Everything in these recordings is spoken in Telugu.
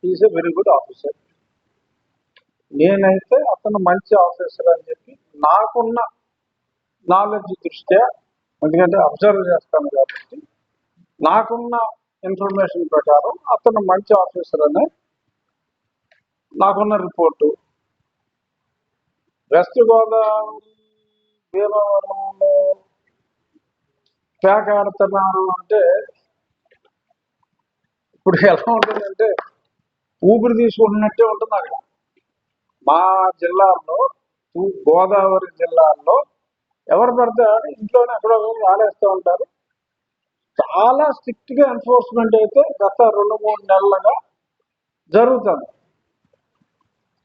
Is a very good officer. నేనైతే అతను మంచి ఆఫీసర్ అని చెప్పి నాకున్న నాలెడ్జ్ దృష్ట్యా, ఎందుకంటే అబ్జర్వ్ చేస్తాను కాబట్టి నాకున్న ఇన్ఫర్మేషన్ ప్రకారం అతను మంచి ఆఫీసర్ అనే నాకున్న రిపోర్టు. వెస్ట్ గోదావరి భీమవరంలో ప్యాక్ ఆడుతున్నారు అంటే ఇప్పుడు ఎలా ఉంటుందంటే ఊపిరి తీసుకుంటున్నట్టే ఉంటుంది అక్కడ. మా జిల్లాల్లో, గోదావరి జిల్లాల్లో ఎవరు పడితే ఇంట్లోనే ఎక్కడో ఆడేస్తూ ఉంటారు. చాలా స్ట్రిక్ట్గా ఎన్ఫోర్స్మెంట్ అయితే గత 2-3 నెలలుగా జరుగుతుంది.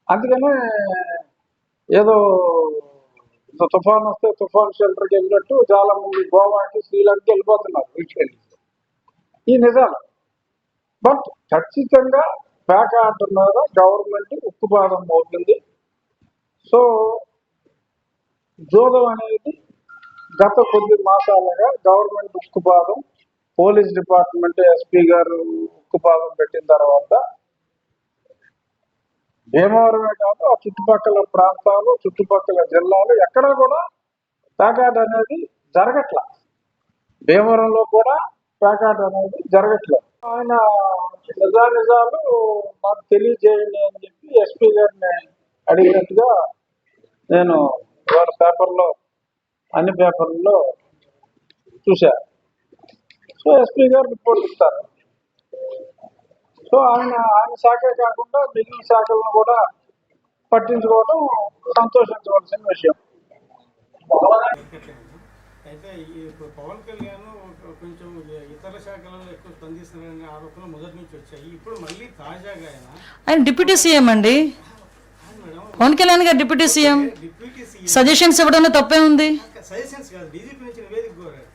అందుకనే ఏదో తుఫాన్ వస్తే తుఫాన్ షెల్టర్కి వెళ్ళినట్టు చాలా మంది గోవాకి, శ్రీలంకకి వెళ్ళిపోతున్నారు వీటికెళ్ళి. ఈ నిజాలు. బట్ ఖచ్చితంగా ప్యాక్ ఆర్డర్ మీద గవర్నమెంట్ ఉక్కుపాదం మోపింది. సో జోదం అనేది గత కొద్ది మాసాలుగా గవర్నమెంట్ ఉక్కుపాదం, పోలీస్ డిపార్ట్మెంట్, ఎస్పీ గారు ఉక్కుపాదం పెట్టిన తర్వాత భీమవరమే కాదు ఆ చుట్టుపక్కల ప్రాంతాలు, చుట్టుపక్కల జిల్లాలు ఎక్కడా కూడా ప్యాకాట్ అనేది జరగట్ల. భీమవరంలో కూడా ప్యాకాట్ అనేది జరగట్లేదు. ఆయన నిజాలు మాకు తెలియజేయండి అని చెప్పి ఎస్పీ గారిని అడిగినట్టుగా నేను వాళ్ళ పేపర్లో, అన్ని పేపర్లలో చూశా. సో ఎస్పీ గారు రిపోర్ట్ ఇస్తారు. సో ఆయన శాఖే కాకుండా మిగిలిన శాఖలను కూడా పట్టించుకోవడం సంతోషించవలసిన విషయం. అయితే ఇప్పుడు పవన్ కళ్యాణ్ కొంచెం ఇతర శాఖలలో ఎక్కువ స్పందిస్తున్నారనే ఆరోపణలు మొదటి నుంచి వచ్చాయి. ఇప్పుడు మళ్ళీ తాజాగా ఆయన డిప్యూటీ సీఎం అండి. పవన్ కళ్యాణ్ గారు డిప్యూటీ సీఎం. సజెషన్స్ ఇవ్వడంలో తప్పే ఉంది. సజెషన్స్ కాదు, డీజీపీ నుంచి నివేదిక కోరారు.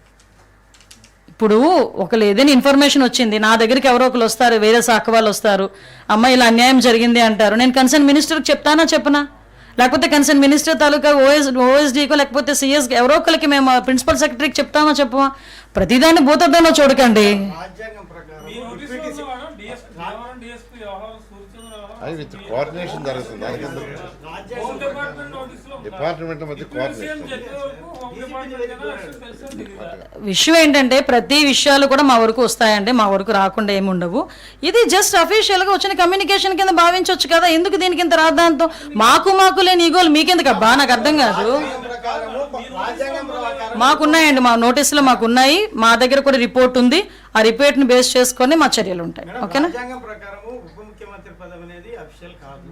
ఇప్పుడు ఒకళ్ళు ఏదైనా ఇన్ఫర్మేషన్ వచ్చింది నా దగ్గరికి, ఎవరో ఒకరు వస్తారు, వేరే శాఖ వాళ్ళు వస్తారు, అమ్మ ఇలా అన్యాయం జరిగింది అంటారు. నేను కన్సర్న్ మినిస్టర్కి చెప్తానా చెప్పనా? లేకపోతే కన్సర్న్ మినిస్టర్ తాలూకా ఓఎస్డీకో లేకపోతే సిఎస్ ఎవరో ఒకరికి మేము ప్రిన్సిపల్ సెక్రటరీకి చెప్తామా చెప్పమా? ప్రతిదాన్ని భూతద్దంలో చూడకండి. రాజ్యాంగం ప్రకారం అది విత్ కోఆర్డినేషన్ జరుగుతుంది. డిపార్ట్మెంట్ మధ్య కోఆర్డినేషన్. విషయం ఏంటంటే ప్రతి విషయాలు కూడా మా వరకు వస్తాయండి, మా వరకు రాకుండా ఏమి ఉండవు. ఇది జస్ట్ అఫీషియల్గా వచ్చిన కమ్యూనికేషన్ కింద భావించవచ్చు కదా. ఎందుకు దీనికి ఇంత రాద్దాంతం? మాకు లేని ఈగోలు మీకెందుకు అబ్బా? నాకు అర్థం కాదు. మాకున్నాయండి, మా నోటీసులు మాకున్నాయి, మా దగ్గర కూడా రిపోర్ట్ ఉంది. ఆ రిపోర్ట్ని బేస్ చేసుకొని మా చర్యలు ఉంటాయి. ఓకేనా? ముఖ్యమంత్రి పదవి అనేది అఫీషియల్ కాదు.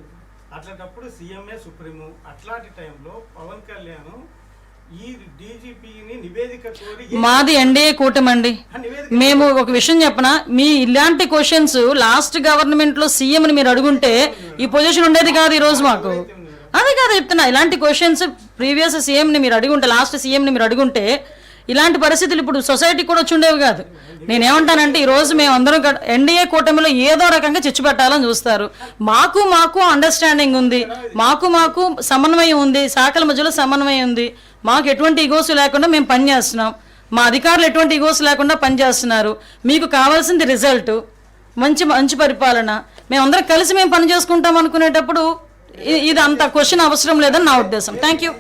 అట్లాంటప్పుడు సీఎంఏ సుప్రీము. అట్లాంటి టైంలో పవన్ కళ్యాణ్ ఈ డీజీపీని నివేదిక కోరి, మాది ఎన్డీఏ కూటమి అండి. మేము ఒక విషయం చెప్పనా, మీ ఇలాంటి క్వశ్చన్స్ లాస్ట్ గవర్నమెంట్ లో సీఎంని మీరు అడుగుంటే ఈ పొజిషన్ ఉండేది కాదు ఈ రోజు మాకు. అదే కాదు చెప్తున్నా, ఇలాంటి క్వశ్చన్స్ ప్రీవియస్ సీఎంని మీరు అడుగుంటే, లాస్ట్ సీఎంని మీరు అడుగుంటే ఇలాంటి పరిస్థితులు ఇప్పుడు సొసైటీ కూడా వచ్చి ఉండేవి కాదు. నేనేమంటానంటే ఈరోజు మేము అందరం ఎన్డీఏ కూటమిలో ఏదో రకంగా చిచ్చు పెట్టాలని చూస్తారు. మాకు అండర్స్టాండింగ్ ఉంది, మాకు సమన్వయం ఉంది, శాఖల మధ్యలో సమన్వయం ఉంది. మాకు ఎటువంటి ఈగోస్ లేకుండా మేము పనిచేస్తున్నాం. మా అధికారులు ఎటువంటి ఈగోస్ లేకుండా పనిచేస్తున్నారు. మీకు కావాల్సింది రిజల్ట్, మంచి పరిపాలన. మేమందరం కలిసి మేము పని చేసుకుంటాం అనుకునేటప్పుడు ఇది అంత క్వశ్చన్ అవసరం లేదని నా ఉద్దేశం. Thank you.